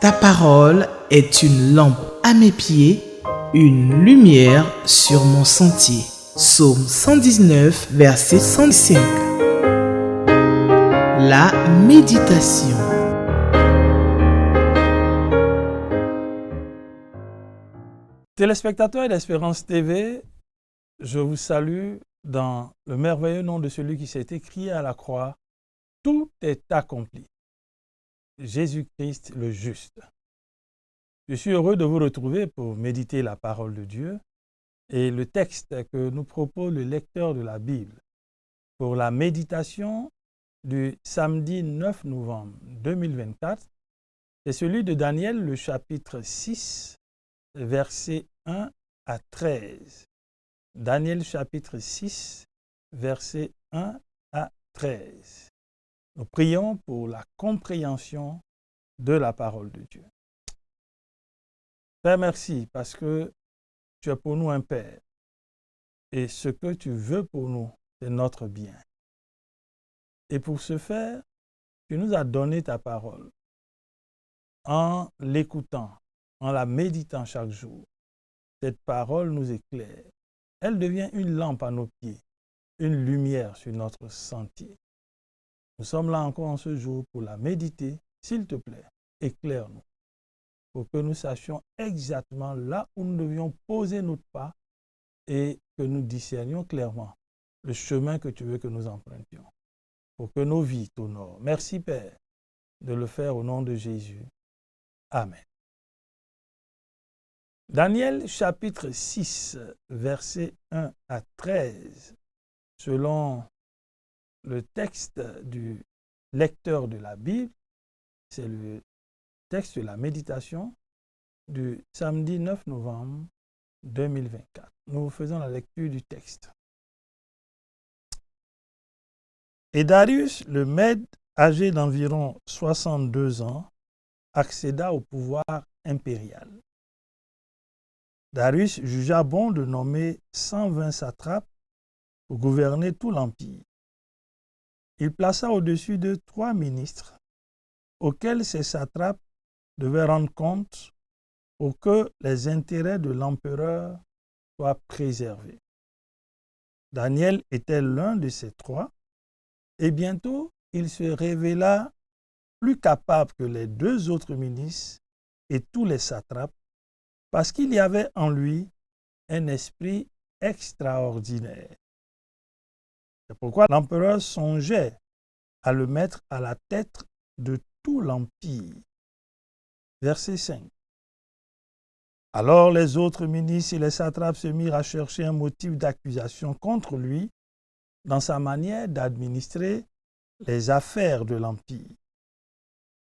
Ta parole est une lampe à mes pieds, une lumière sur mon sentier. Psaume 119, verset 105. La méditation. Téléspectateurs d'Espérance TV, je vous salue dans le merveilleux nom de celui qui s'est écrié à la croix. Tout est accompli. Jésus-Christ le juste. Je suis heureux de vous retrouver pour méditer la parole de Dieu et le texte que nous propose le lecteur de la Bible pour la méditation du samedi 9 novembre 2024, c'est celui de Daniel, le chapitre 6, versets 1 à 13. Daniel chapitre 6, versets 1 à 13. Nous prions pour la compréhension de la parole de Dieu. Père, merci parce que tu es pour nous un Père et ce que tu veux pour nous, c'est notre bien. Et pour ce faire, tu nous as donné ta parole en l'écoutant, en la méditant chaque jour. Cette parole nous éclaire. Elle devient une lampe à nos pieds, une lumière sur notre sentier. Nous sommes là encore en ce jour pour la méditer. S'il te plaît, éclaire-nous pour que nous sachions exactement là où nous devions poser notre pas et que nous discernions clairement le chemin que tu veux que nous empruntions pour que nos vies t'honorent. Merci Père de le faire au nom de Jésus. Amen. Daniel chapitre 6, versets 1 à 13, selon le texte du lecteur de la Bible, c'est le texte de la méditation du samedi 9 novembre 2024. Nous faisons la lecture du texte. Et Darius, le Mède, âgé d'environ 62 ans, accéda au pouvoir impérial. Darius jugea bon de nommer 120 satrapes pour gouverner tout l'empire. Il plaça au-dessus de 3 ministres, auxquels ces satrapes devaient rendre compte pour que les intérêts de l'empereur soient préservés. Daniel était l'un de ces 3, et bientôt il se révéla plus capable que les 2 autres ministres et tous les satrapes, parce qu'il y avait en lui un esprit extraordinaire. C'est pourquoi l'empereur songeait à le mettre à la tête de tout l'empire. Verset 5. Alors les autres ministres et les satrapes se mirent à chercher un motif d'accusation contre lui dans sa manière d'administrer les affaires de l'empire.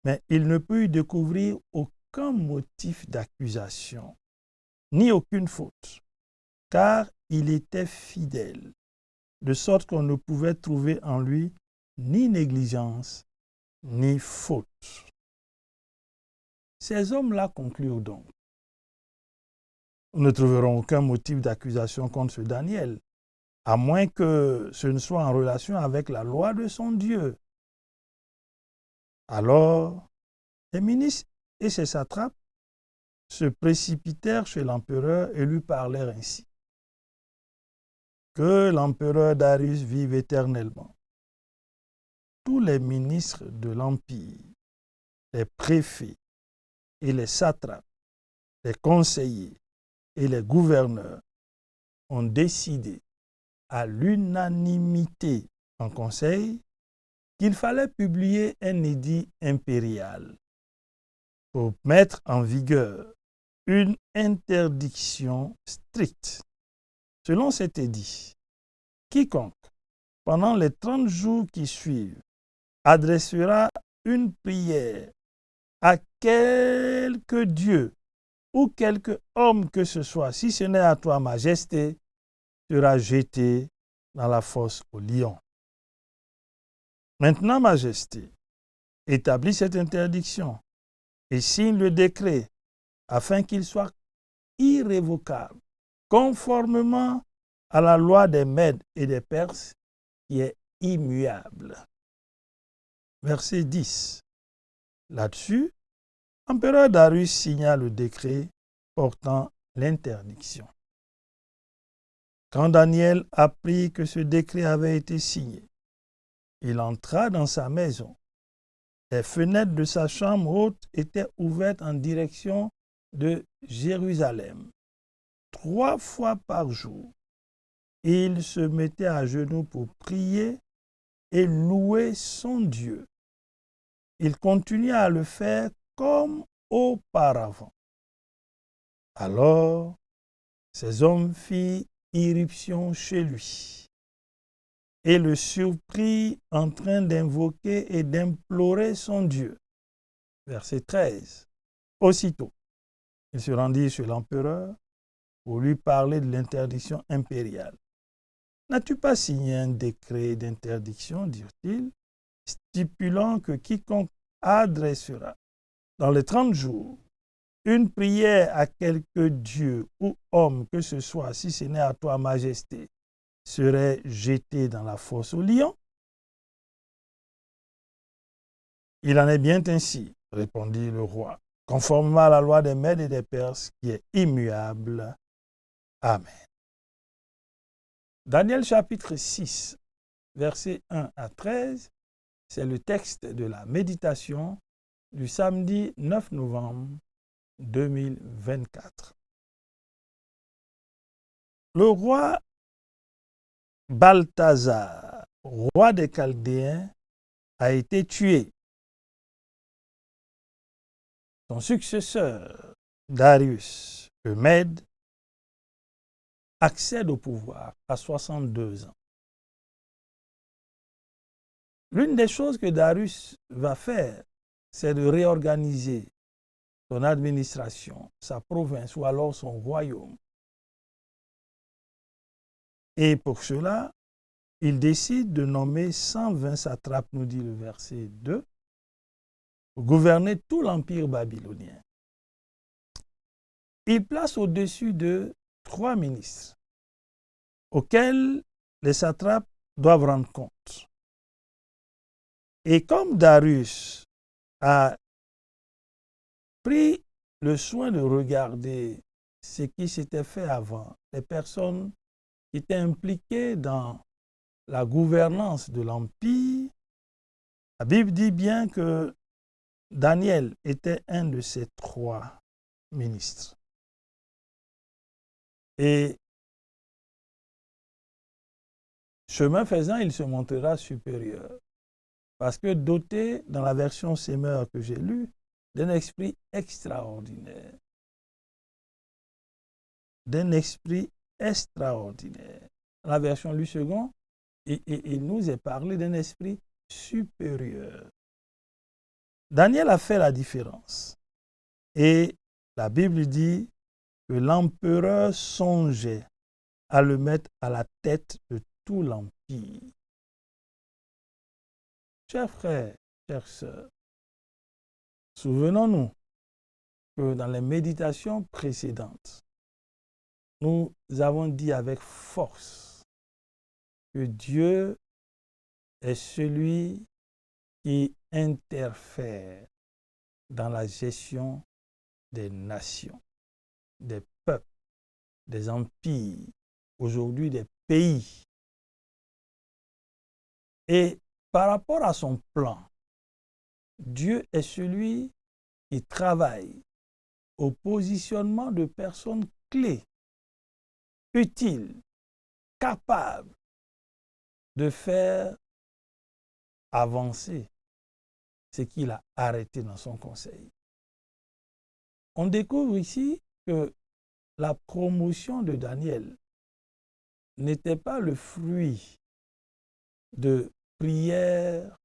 Mais ils ne purent y découvrir aucun motif d'accusation, ni aucune faute, car il était fidèle, de sorte qu'on ne pouvait trouver en lui ni négligence, ni faute. Ces hommes-là conclurent donc. Nous ne trouverons aucun motif d'accusation contre ce Daniel, à moins que ce ne soit en relation avec la loi de son Dieu. Alors, les ministres et ses satrapes se précipitèrent chez l'empereur et lui parlèrent ainsi. Que l'empereur Darius vive éternellement. Tous les ministres de l'empire, les préfets et les satrapes, les conseillers et les gouverneurs ont décidé à l'unanimité en conseil qu'il fallait publier un édit impérial pour mettre en vigueur une interdiction stricte. Selon cet édit, quiconque, pendant les 30 jours qui suivent, adressera une prière à quelque dieu ou quelque homme que ce soit, si ce n'est à toi, Majesté, sera jeté dans la fosse aux lions. Maintenant, Majesté, établis cette interdiction et signe le décret afin qu'il soit irrévocable, conformément à la loi des Mèdes et des Perses qui est immuable. Verset 10. Là-dessus, L'empereur Darius signa le décret portant l'interdiction. Quand Daniel apprit que ce décret avait été signé, il entra dans sa maison. Les fenêtres de sa chambre haute étaient ouvertes en direction de Jérusalem. 3 fois par jour, il se mettait à genoux pour prier et louer son Dieu. Il continua à le faire comme auparavant. Alors, ces hommes firent irruption chez lui et le surprit en train d'invoquer et d'implorer son Dieu. Verset 13. Aussitôt, il se rendit chez l'empereur pour lui parler de l'interdiction impériale. « N'as-tu pas signé un décret d'interdiction, dirent-ils, stipulant que quiconque adressera dans les 30 jours une prière à quelque dieu ou homme que ce soit, si ce n'est à toi, majesté, serait jeté dans la fosse aux lions? » « Il en est bien ainsi, répondit le roi, conformément à la loi des Mèdes et des Perses qui est immuable. Amen. » Daniel chapitre 6, versets 1 à 13, c'est le texte de la méditation du samedi 9 novembre 2024. Le roi Balthazar, roi des Chaldéens, a été tué. Son successeur, Darius le Mède, accède au pouvoir à 62 ans. L'une des choses que Darius va faire, c'est de réorganiser son administration, sa province ou alors son royaume. Et pour cela, il décide de nommer 120 satrapes, nous dit le verset 2, pour gouverner tout l'empire babylonien. Il place au-dessus de 3 ministres auxquels les satrapes doivent rendre compte. Et comme Darius a pris le soin de regarder ce qui s'était fait avant, les personnes qui étaient impliquées dans la gouvernance de l'Empire, la Bible dit bien que Daniel était un de ces 3 ministres. Et chemin faisant, il se montrera supérieur. Parce que doté, dans la version Semeur que j'ai lue, d'un esprit extraordinaire. D'un esprit extraordinaire. Dans la version Louis II, il nous est parlé d'un esprit supérieur. Daniel a fait la différence. Et la Bible dit que l'empereur songeait à le mettre à la tête de tout l'empire. Chers frères, chères sœurs, souvenons-nous que dans les méditations précédentes, nous avons dit avec force que Dieu est celui qui interfère dans la gestion des nations, des peuples, des empires, aujourd'hui des pays. Et par rapport à son plan, Dieu est celui qui travaille au positionnement de personnes clés, utiles, capables de faire avancer ce qu'il a arrêté dans son conseil. On découvre ici que la promotion de Daniel n'était pas le fruit de prières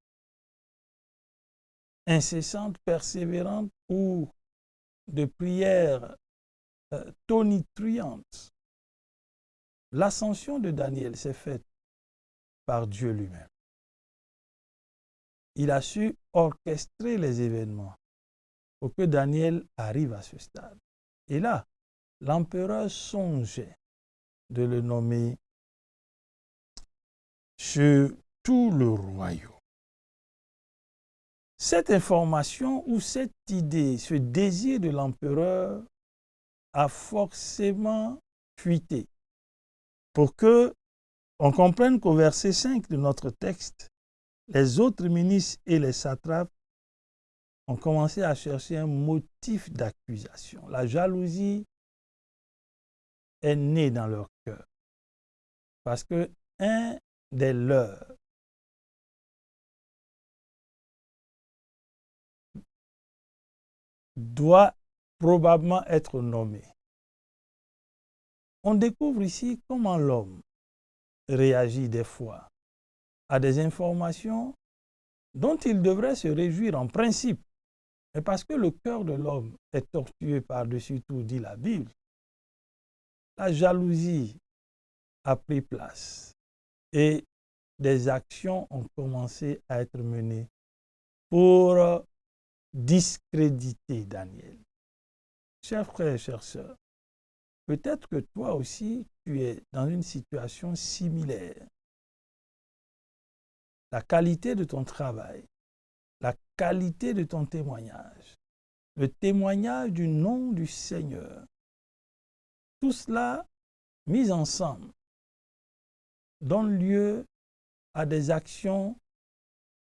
incessantes, persévérantes ou de prières tonitruantes. L'ascension de Daniel s'est faite par Dieu lui-même. Il a su orchestrer les événements pour que Daniel arrive à ce stade. Et là, l'empereur songeait de le nommer sur tout le royaume. Cette information ou cette idée, ce désir de l'empereur a forcément fuité pour que on comprenne qu'au verset 5 de notre texte, les autres ministres et les satrapes ont commencé à chercher un motif d'accusation. La jalousie est née dans leur cœur parce que un des leurs doit probablement être nommé. On découvre ici comment l'homme réagit des fois à des informations dont il devrait se réjouir en principe. Mais parce que le cœur de l'homme est tortueux par-dessus tout, dit la Bible, la jalousie a pris place et des actions ont commencé à être menées pour discréditer Daniel. Chers frères et chères sœurs, peut-être que toi aussi, tu es dans une situation similaire. La qualité de ton travail, la qualité de ton témoignage, le témoignage du nom du Seigneur, tout cela mis ensemble donne lieu à des actions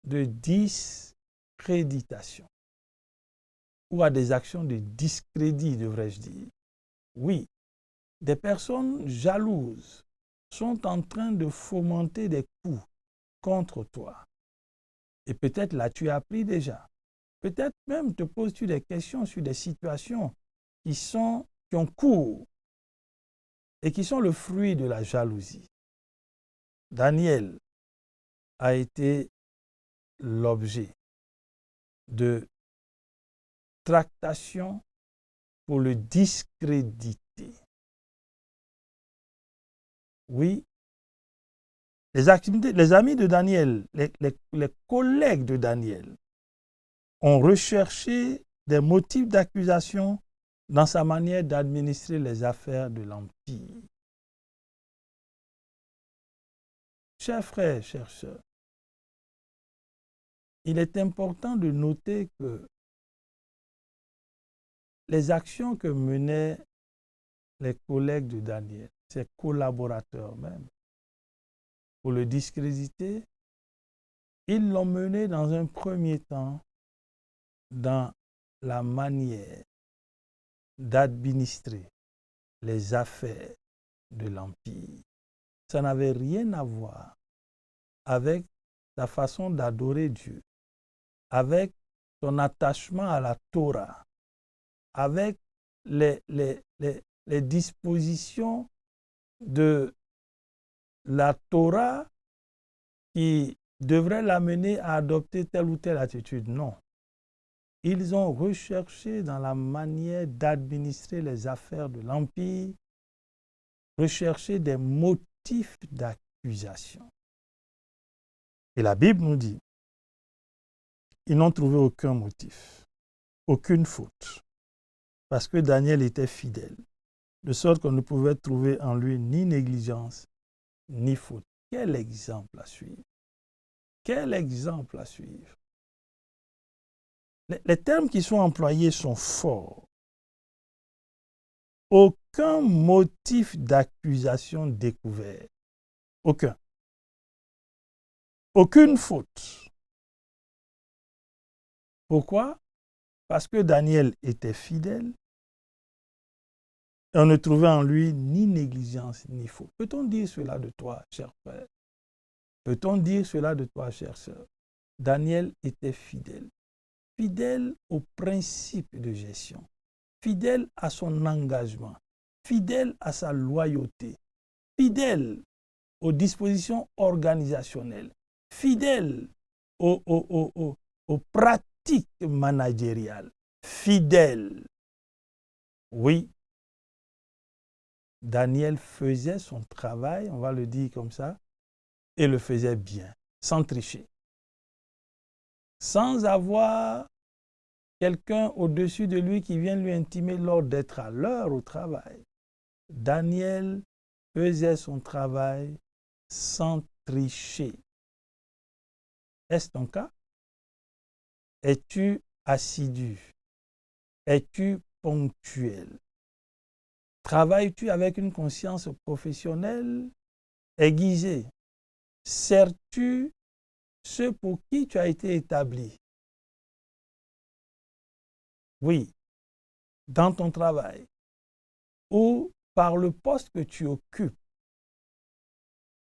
de discréditation ou à des actions de discrédit, devrais-je dire. Oui, des personnes jalouses sont en train de fomenter des coups contre toi. Et peut-être l'as-tu appris déjà. Peut-être même te poses-tu des questions sur des situations qui ont cours et qui sont le fruit de la jalousie. Daniel a été l'objet de tractations pour le discréditer. Oui, les amis de Daniel, les collègues de Daniel ont recherché des motifs d'accusation dans sa manière d'administrer les affaires de l'Empire. Chers frères, chères sœurs, il est important de noter que les actions que menaient les collègues de Daniel, ses collaborateurs même, pour le discréditer, ils l'ont mené dans un premier temps dans la manière d'administrer les affaires de l'Empire. Ça n'avait rien à voir avec sa façon d'adorer Dieu, avec son attachement à la Torah, avec les dispositions de la Torah qui devraient l'amener à adopter telle ou telle attitude. Non. Ils ont recherché dans la manière d'administrer les affaires de l'Empire, recherché des motifs d'accusation. Et la Bible nous dit, ils n'ont trouvé aucun motif, aucune faute, parce que Daniel était fidèle, de sorte qu'on ne pouvait trouver en lui ni négligence, ni faute. Quel exemple à suivre! Quel exemple à suivre! Les termes qui sont employés sont forts. Aucun motif d'accusation découvert. Aucun. Aucune faute. Pourquoi? Parce que Daniel était fidèle et on ne trouvait en lui ni négligence ni faute. Peut-on dire cela de toi, cher frère? Peut-on dire cela de toi, chère sœur? Daniel était fidèle. Fidèle au principe de gestion, fidèle à son engagement, fidèle à sa loyauté, fidèle aux dispositions organisationnelles, fidèle aux pratiques managériales, fidèle. Oui, Daniel faisait son travail, on va le dire comme ça, et le faisait bien, sans tricher. Sans avoir quelqu'un au-dessus de lui qui vient lui intimer l'ordre d'être à l'heure au travail. Daniel faisait son travail sans tricher. Est-ce ton cas? Es-tu assidu? Es-tu ponctuel? Travailles-tu avec une conscience professionnelle aiguisée? Sers-tu ceux pour qui tu as été établi? Oui, dans ton travail ou par le poste que tu occupes,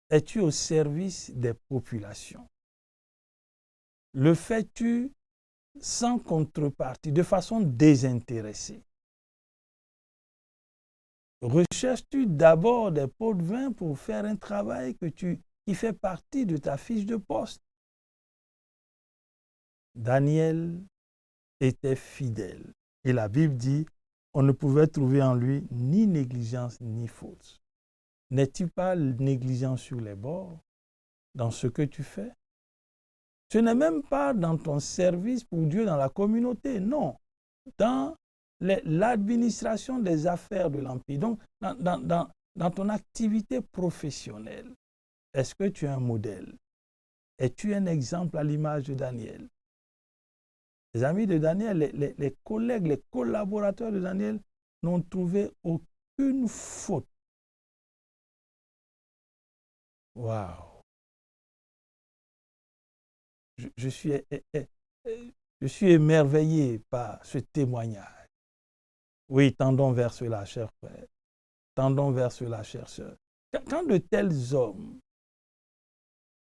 es-tu au service des populations? Le fais-tu sans contrepartie, de façon désintéressée? Recherches-tu d'abord des pots de vin pour faire un travail qui fait partie de ta fiche de poste? Daniel était fidèle. Et la Bible dit, on ne pouvait trouver en lui ni négligence ni faute. N'es-tu pas négligent sur les bords dans ce que tu fais? Ce n'est même pas dans ton service pour Dieu dans la communauté, non. Dans l'administration des affaires de l'Empire, donc dans ton activité professionnelle. Est-ce que tu es un modèle? Es-tu un exemple à l'image de Daniel? Les amis de Daniel, les collègues, les collaborateurs de Daniel n'ont trouvé aucune faute. Waouh! Je suis émerveillé par ce témoignage. Oui, tendons vers cela, chers frères. Tendons vers cela, chères sœurs. Quand de tels hommes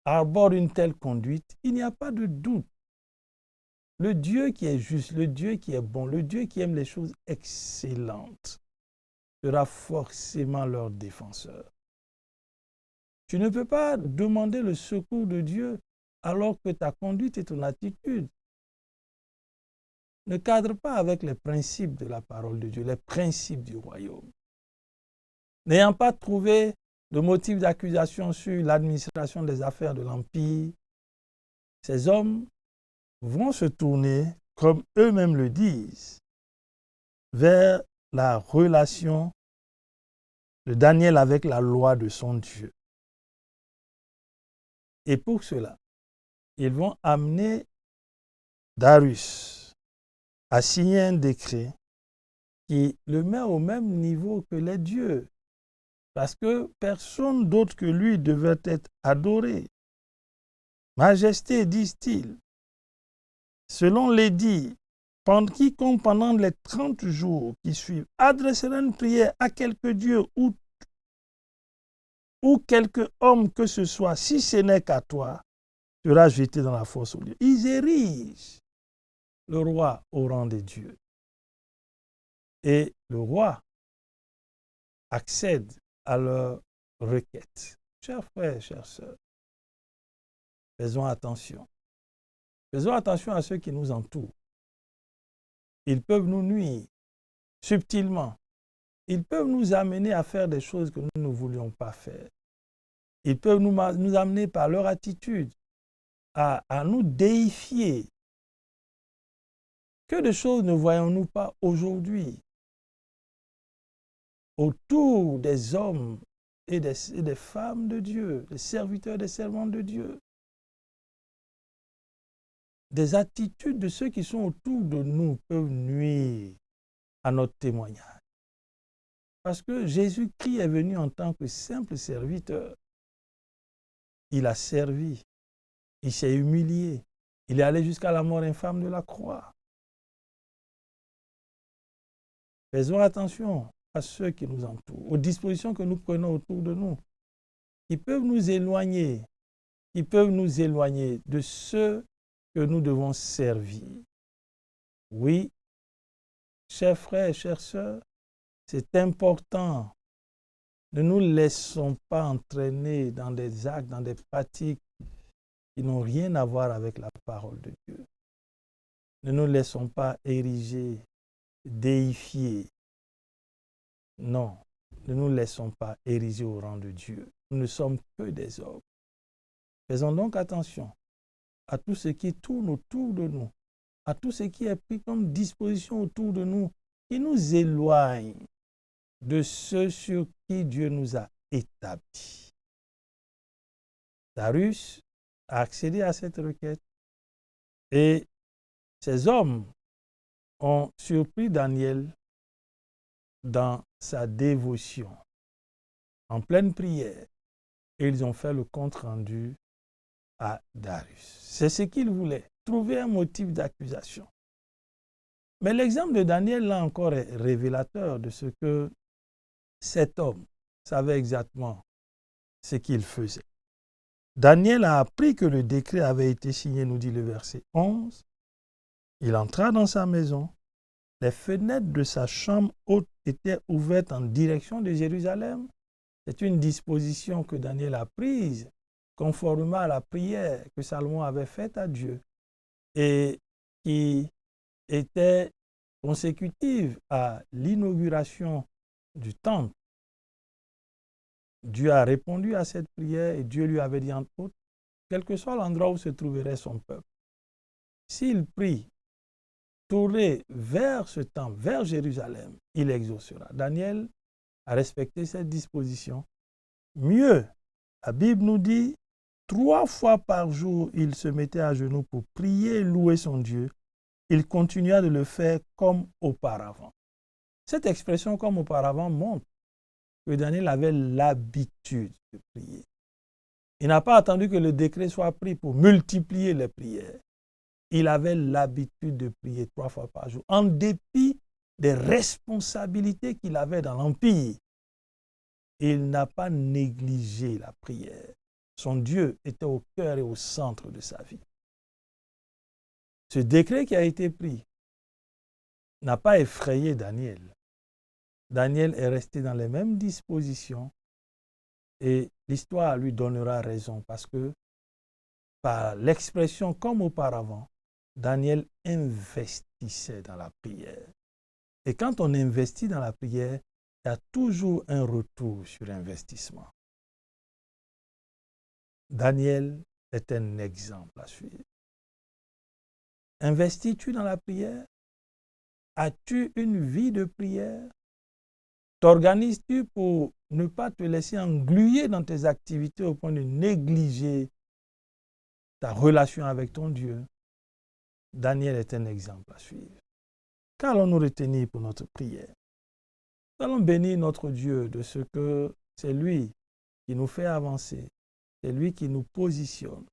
arborent une telle conduite, il n'y a pas de doute. Le Dieu qui est juste, le Dieu qui est bon, le Dieu qui aime les choses excellentes sera forcément leur défenseur. Tu ne peux pas demander le secours de Dieu alors que ta conduite et ton attitude ne cadrent pas avec les principes de la parole de Dieu, les principes du royaume. N'ayant pas trouvé de motif d'accusation sur l'administration des affaires de l'Empire, ces hommes vont se tourner, comme eux-mêmes le disent, vers la relation de Daniel avec la loi de son Dieu. Et pour cela, ils vont amener Darius à signer un décret qui le met au même niveau que les dieux. Parce que personne d'autre que lui devait être adoré. Majesté, disent-ils, selon l'édit, quiconque pendant les 30 jours qui suivent adressera une prière à quelque dieu ou quelque homme que ce soit, si ce n'est qu'à toi, sera jeté dans la fosse au lieu. Ils érigent le roi au rang des dieux. Et le roi accède à leur requête. Chers frères, chères sœurs, faisons attention. Faisons attention à ceux qui nous entourent. Ils peuvent nous nuire subtilement. Ils peuvent nous amener à faire des choses que nous ne voulions pas faire. Ils peuvent nous amener par leur attitude à nous déifier. Que de choses ne voyons-nous pas aujourd'hui autour des hommes et des femmes de Dieu, des serviteurs, des servantes de Dieu? Des attitudes de ceux qui sont autour de nous peuvent nuire à notre témoignage. Parce que Jésus-Christ est venu en tant que simple serviteur. Il a servi, il s'est humilié, il est allé jusqu'à la mort infâme de la croix. Faisons attention à ceux qui nous entourent, aux dispositions que nous prenons autour de nous, qui peuvent nous éloigner, de ceux que nous devons servir. Oui, chers frères et chères sœurs, c'est important. Ne nous laissons pas entraîner dans des actes, dans des pratiques qui n'ont rien à voir avec la parole de Dieu. Ne nous laissons pas ériger, déifier. Non, ne nous laissons pas ériger au rang de Dieu. Nous ne sommes que des hommes. Faisons donc attention à tout ce qui tourne autour de nous, à tout ce qui est pris comme disposition autour de nous, qui nous éloigne de ceux sur qui Dieu nous a établis. Darius a accédé à cette requête et Ces hommes ont surpris Daniel dans sa dévotion, en pleine prière, et ils ont fait le compte-rendu à Darius. C'est ce qu'ils voulaient, trouver un motif d'accusation. Mais l'exemple de Daniel, là encore, est révélateur de ce que cet homme savait exactement ce qu'il faisait. Daniel a appris que le décret avait été signé, nous dit le verset 11. Il entra dans sa maison. Les fenêtres de sa chambre haute étaient ouvertes en direction de Jérusalem. C'est une disposition que Daniel a prise conformément à la prière que Salomon avait faite à Dieu et qui était consécutive à l'inauguration du temple. Dieu a répondu à cette prière et Dieu lui avait dit entre autres, quel que soit l'endroit où se trouverait son peuple, s'il prie, tourné vers ce temple, vers Jérusalem, il exaucera. Daniel a respecté cette disposition. Mieux, la Bible nous dit, 3 fois par jour, il se mettait à genoux pour prier et louer son Dieu. Il continua de le faire comme auparavant. Cette expression comme auparavant montre que Daniel avait l'habitude de prier. Il n'a pas attendu que le décret soit pris pour multiplier les prières. Il avait l'habitude de prier 3 fois par jour, en dépit des responsabilités qu'il avait dans l'Empire. Il n'a pas négligé la prière. Son Dieu était au cœur et au centre de sa vie. Ce décret qui a été pris n'a pas effrayé Daniel. Daniel est resté dans les mêmes dispositions et l'histoire lui donnera raison parce que par l'expression comme auparavant, Daniel investissait dans la prière. Et quand on investit dans la prière, il y a toujours un retour sur investissement. Daniel est un exemple à suivre. Investis-tu dans la prière? As-tu une vie de prière? T'organises-tu pour ne pas te laisser engluer dans tes activités au point de négliger ta relation avec ton Dieu? Daniel est un exemple à suivre. Qu'allons-nous retenir pour notre prière? Nous allons bénir notre Dieu de ce que c'est lui qui nous fait avancer, c'est lui qui nous positionne,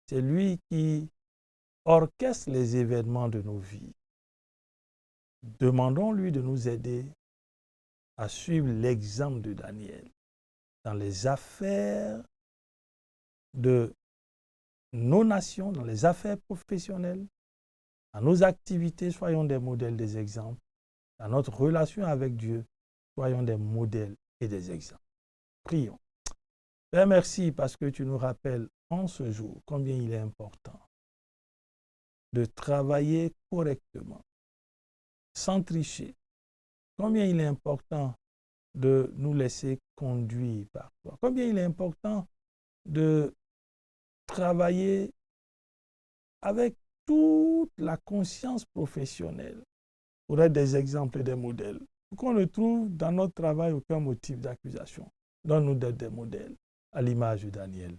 c'est lui qui orchestre les événements de nos vies. Demandons-lui de nous aider à suivre l'exemple de Daniel dans les affaires de nos nations, dans les affaires professionnelles, dans nos activités, soyons des modèles, des exemples. Dans notre relation avec Dieu, soyons des modèles et des exemples. Prions. Père, merci parce que tu nous rappelles en ce jour combien il est important de travailler correctement, sans tricher. Combien il est important de nous laisser conduire par toi. Combien il est important de travailler avec toute la conscience professionnelle pour être des exemples et des modèles. Pour qu'on ne trouve dans notre travail aucun motif d'accusation. Donne-nous d'être des modèles à l'image de Daniel.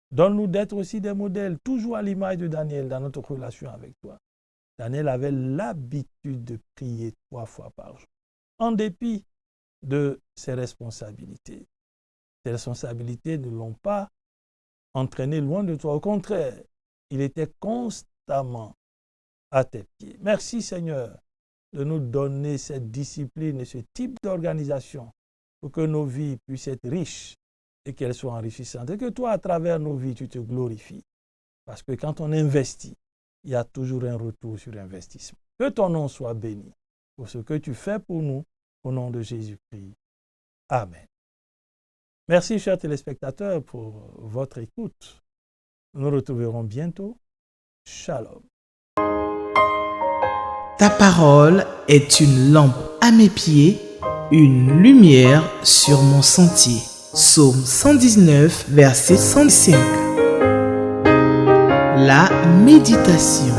Donne-nous d'être aussi des modèles, toujours à l'image de Daniel, dans notre relation avec toi. Daniel avait l'habitude de prier 3 fois par jour, en dépit de ses responsabilités. Ses responsabilités ne l'ont pas entraîné loin de toi. Au contraire, il était constamment à tes pieds. Merci Seigneur de nous donner cette discipline et ce type d'organisation pour que nos vies puissent être riches et qu'elles soient enrichissantes. Et que toi, à travers nos vies, tu te glorifies. Parce que quand on investit, il y a toujours un retour sur investissement. Que ton nom soit béni pour ce que tu fais pour nous, au nom de Jésus-Christ. Amen. Merci, chers téléspectateurs, pour votre écoute. Nous nous retrouverons bientôt. Shalom. Ta parole est une lampe à mes pieds, une lumière sur mon sentier. Psaume 119, verset 105. La méditation.